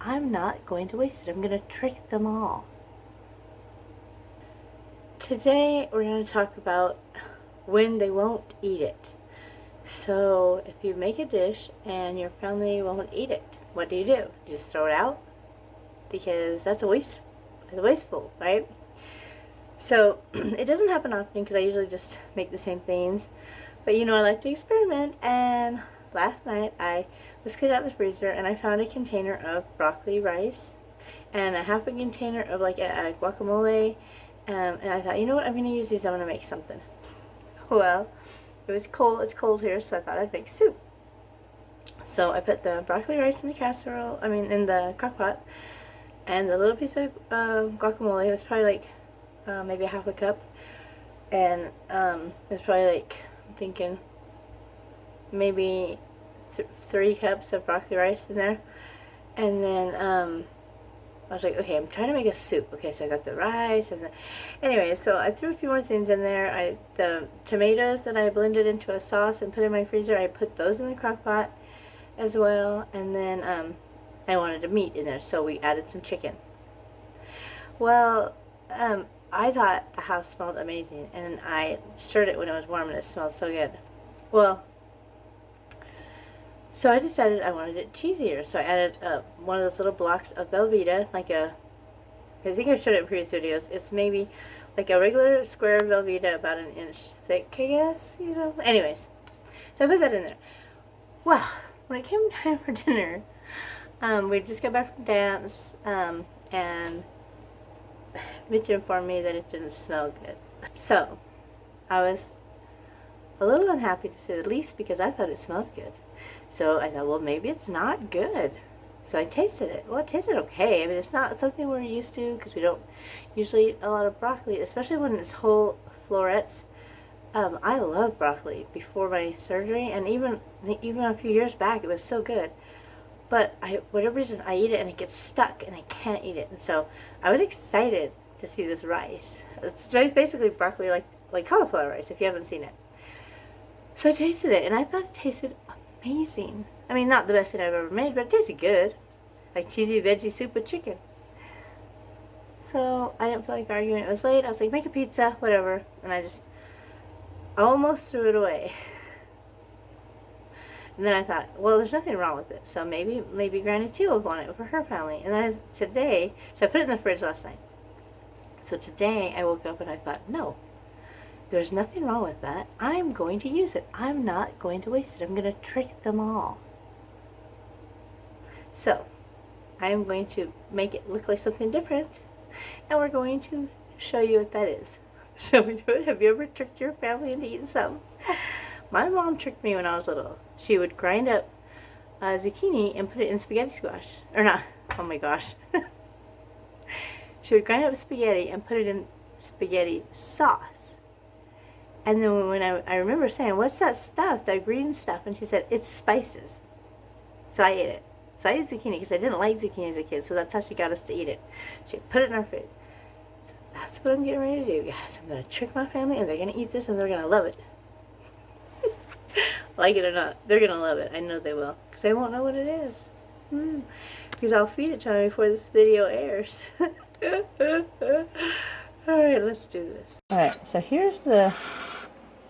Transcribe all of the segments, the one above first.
I'm not going to waste it. I'm going to trick them all. Today we're going to talk about when they won't eat it. So if you make a dish and your family won't eat it, what do? You just throw it out? Because that's wasteful, right? So it doesn't happen often because I usually just make the same things. But you know, I like to experiment, and last night I was cleaning out the freezer and I found a container of broccoli rice and a half a container of like a guacamole, and I thought, you know what, I'm going to use these, I'm going to make something. Well, it was cold, it's cold here, so I thought I'd make soup. So I put the broccoli rice in the casserole, in the crock pot, and the little piece of guacamole, it was probably like maybe a half a cup, and it was probably like, I'm thinking maybe 3 cups of broccoli rice in there. And then I was like, okay, I'm trying to make a soup. Okay, so I got the rice and anyway, so I threw a few more things in there. The tomatoes that I blended into a sauce and put in my freezer, I put those in the crock pot as well. And then I wanted a meat in there, so we added some chicken. Well, I thought the house smelled amazing, and I stirred it when it was warm, and it smelled so good. Well, so I decided I wanted it cheesier, so I added one of those little blocks of Velveeta, I think I've showed it in previous videos. It's maybe like a regular square Velveeta, about an inch thick, I guess, you know. Anyways, so I put that in there. Well, when it came time for dinner, we just got back from dance, and Mitch informed me that it didn't smell good. So I was a little unhappy, to say the least, because I thought it smelled good. So I thought, well, maybe it's not good. So I tasted it. Well, it tasted okay. It's not something we're used to, because we don't usually eat a lot of broccoli, especially when it's whole florets. I love broccoli before my surgery, and even a few years back, it was so good. But whatever reason, I eat it and it gets stuck and I can't eat it. And so I was excited to see this rice. It's basically broccoli, like cauliflower rice, if you haven't seen it. So I tasted it, and I thought it tasted amazing. Not the best thing I've ever made, but it tasted good. Like cheesy veggie soup with chicken. So I didn't feel like arguing. It was late. I was like, make a pizza, whatever. And I just almost threw it away. And then I thought, well, there's nothing wrong with it, so maybe Granny too will want it for her family. And then today, so I put it in the fridge last night. So today I woke up and I thought, no, there's nothing wrong with that. I'm going to use it. I'm not going to waste it. I'm going to trick them all. So I'm going to make it look like something different, and we're going to show you what that is. Shall we do it? Have you ever tricked your family into eating something? My mom tricked me when I was little. She would grind up zucchini and put it in spaghetti squash. Or not. Oh my gosh. She would grind up spaghetti and put it in spaghetti sauce. And then when I remember saying, what's that stuff, that green stuff? And she said, it's spices. So I ate it. So I ate zucchini because I didn't like zucchini as a kid. So that's how she got us to eat it. She put it in our food. So that's what I'm getting ready to do, guys. I'm going to trick my family, and they're going to eat this, and they're going to love it. Like it or not, they're going to love it. I know they will, because they won't know what it is. Because I'll feed it to them before this video airs. Alright, let's do this. Alright, so here's the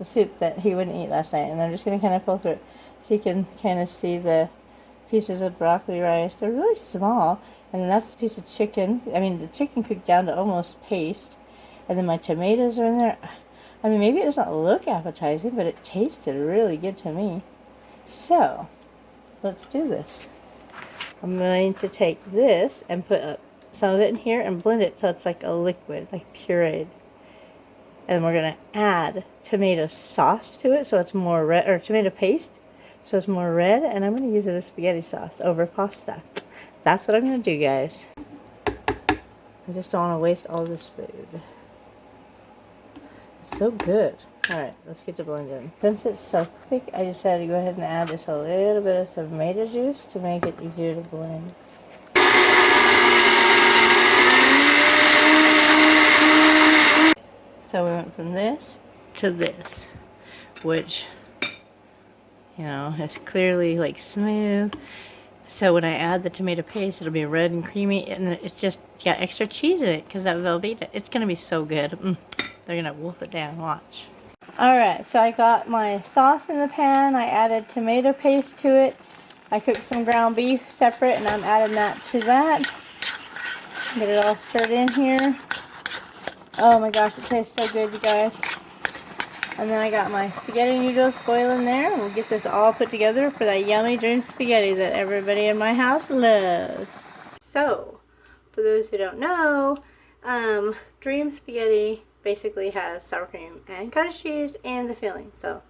soup that he wouldn't eat last night, and I'm just going to kind of pull through it so you can kind of see the pieces of broccoli rice. They're really small, and then that's a piece of chicken. The chicken cooked down to almost paste, and then my tomatoes are in there. Maybe it doesn't look appetizing, but it tasted really good to me. So, let's do this. I'm going to take this and put some of it in here and blend it till it's like a liquid, like pureed. And we're going to add tomato sauce to it so it's more red, or tomato paste so it's more red, and I'm going to use it as spaghetti sauce over pasta. That's what I'm going to do, guys. I just don't want to waste all this food. It's so good. Alright, let's get to blending. Since it's so thick, I decided to go ahead and add just a little bit of tomato juice to make it easier to blend. So we went from this to this, which, is clearly like smooth. So when I add the tomato paste, it'll be red and creamy, and it's just got extra cheese in it because that Velveeta. It's going to be so good. They're going to wolf it down. Watch. Alright, so I got my sauce in the pan. I added tomato paste to it. I cooked some ground beef separate, and I'm adding that to that. Get it all stirred in here. Oh my gosh, it tastes so good, you guys. And then I got my spaghetti noodles boiling there. We'll get this all put together for that yummy dream spaghetti that everybody in my house loves. So, for those who don't know, dream spaghetti basically has sour cream and cottage cheese and the filling. So,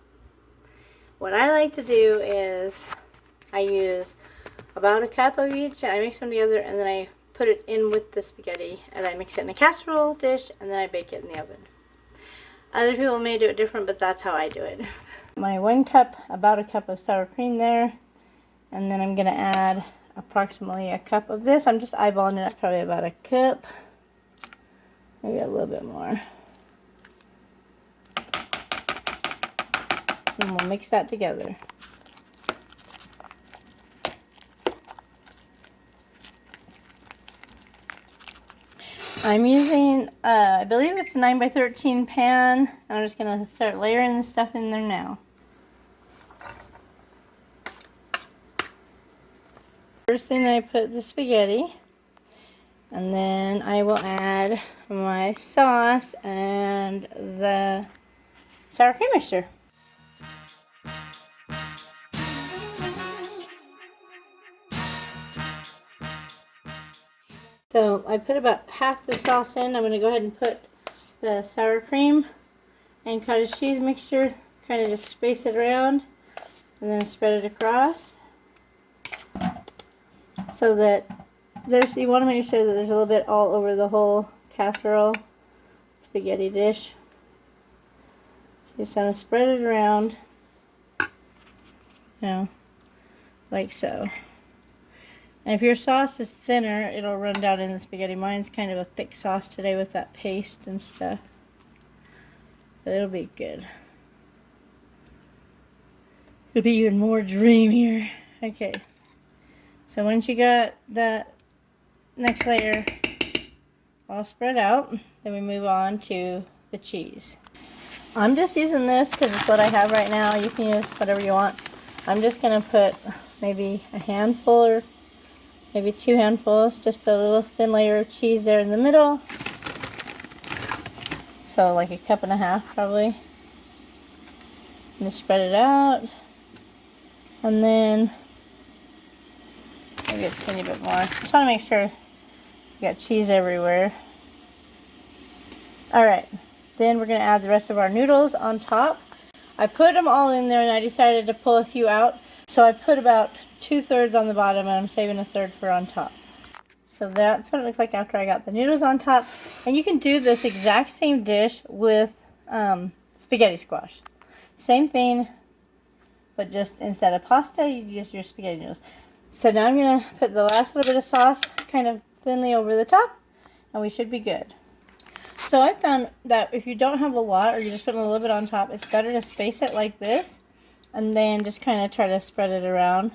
what I like to do is I use about a cup of each, and I mix them together, and then I put it in with the spaghetti, and I mix it in a casserole dish, and then I bake it in the oven. Other people may do it different, but that's how I do it. My 1 cup, about a cup of sour cream there, and then I'm going to add approximately a cup of this. I'm just eyeballing it. It's probably about a cup, maybe a little bit more. And we'll mix that together. I'm using, I believe it's a 9x13 pan. I'm just going to start layering the stuff in there now. First thing I put the spaghetti, and then I will add my sauce and the sour cream mixture. So I put about half the sauce in. I'm going to go ahead and put the sour cream and cottage cheese mixture, kind of just space it around, and then spread it across. So that you want to make sure that there's a little bit all over the whole casserole spaghetti dish. So you just want to spread it around, like so. And if your sauce is thinner, it'll run down in the spaghetti. Mine's kind of a thick sauce today with that paste and stuff. But it'll be good. It'll be even more dreamier. Okay. So once you got that next layer all spread out, then we move on to the cheese. I'm just using this because it's what I have right now. You can use whatever you want. I'm just going to put maybe a handful or maybe 2 handfuls, just a little thin layer of cheese there in the middle. So like a cup and a half probably. And just spread it out. And then maybe a tiny bit more. Just want to make sure you got cheese everywhere. Alright, then we're going to add the rest of our noodles on top. I put them all in there and I decided to pull a few out. So I put about 2/3 on the bottom, and I'm saving 1/3 for on top. So that's what it looks like after I got the noodles on top. And you can do this exact same dish with spaghetti squash. Same thing, but just instead of pasta, you use your spaghetti noodles. So now I'm going to put the last little bit of sauce kind of thinly over the top, and we should be good. So I found that if you don't have a lot, or you're just putting a little bit on top, it's better to space it like this, and then just kind of try to spread it around.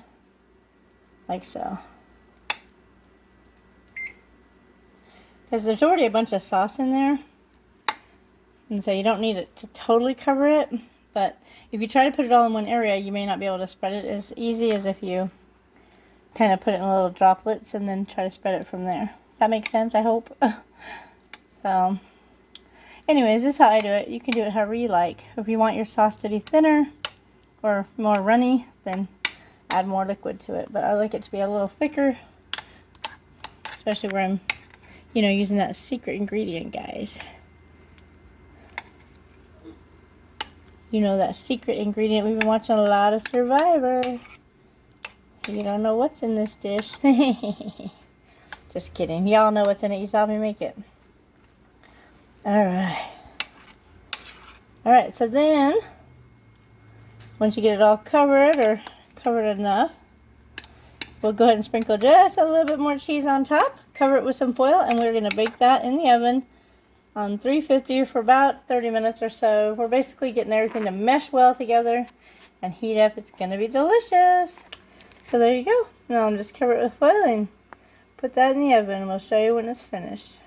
Like so. Because there's already a bunch of sauce in there. And so you don't need it to totally cover it. But if you try to put it all in one area, you may not be able to spread it as easy as if you kind of put it in little droplets and then try to spread it from there. Does that make sense, I hope? So, anyways, this is how I do it. You can do it however you like. If you want your sauce to be thinner or more runny, then add more liquid to it, but I like it to be a little thicker, especially where I'm, using that secret ingredient, guys. That secret ingredient. We've been watching a lot of Survivor. You don't know what's in this dish. Just kidding. Y'all know what's in it. You saw me make it. Alright. Alright, so then, once you get it all covered, or covered enough, we'll go ahead and sprinkle just a little bit more cheese on top, cover it with some foil, and we're going to bake that in the oven on 350 for about 30 minutes or so. We're basically getting everything to mesh well together and heat up. It's going to be delicious. So there you go. Now just cover it with foiling. Put that in the oven and we'll show you when it's finished.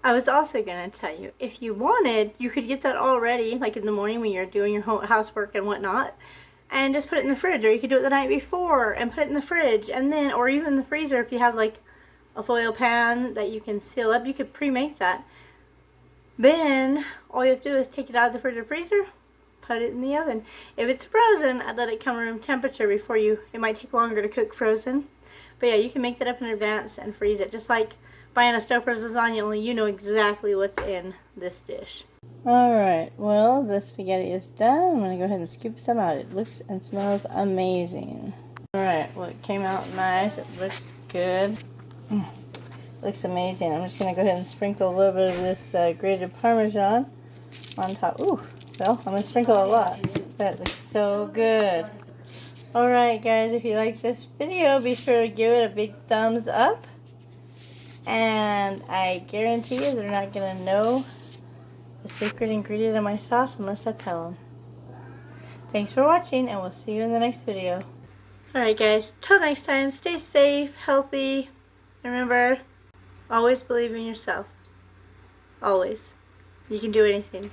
I was also going to tell you, if you wanted, you could get that all ready, like in the morning when you're doing your housework and whatnot, and just put it in the fridge, or you could do it the night before and put it in the fridge, and then, or even in the freezer if you have like a foil pan that you can seal up, you could pre-make that. Then, all you have to do is take it out of the fridge or freezer, put it in the oven. If it's frozen, I'd let it come room temperature before it might take longer to cook frozen. But yeah, you can make that up in advance and freeze it, just like buying a Stouffer's lasagna, only you know exactly what's in this dish. Alright, well, the spaghetti is done. I'm going to go ahead and scoop some out. It looks and smells amazing. Alright, well, it came out nice. It looks good. Looks amazing. I'm just going to go ahead and sprinkle a little bit of this grated Parmesan on top. Ooh, well, I'm going to sprinkle a lot. That looks so good. Alright, guys, if you like this video, be sure to give it a big thumbs up. And I guarantee you they're not going to know the secret ingredient of my sauce unless I tell them. Thanks for watching, and we'll see you in the next video. Alright guys, till next time, stay safe, healthy. Remember, always believe in yourself. Always. You can do anything.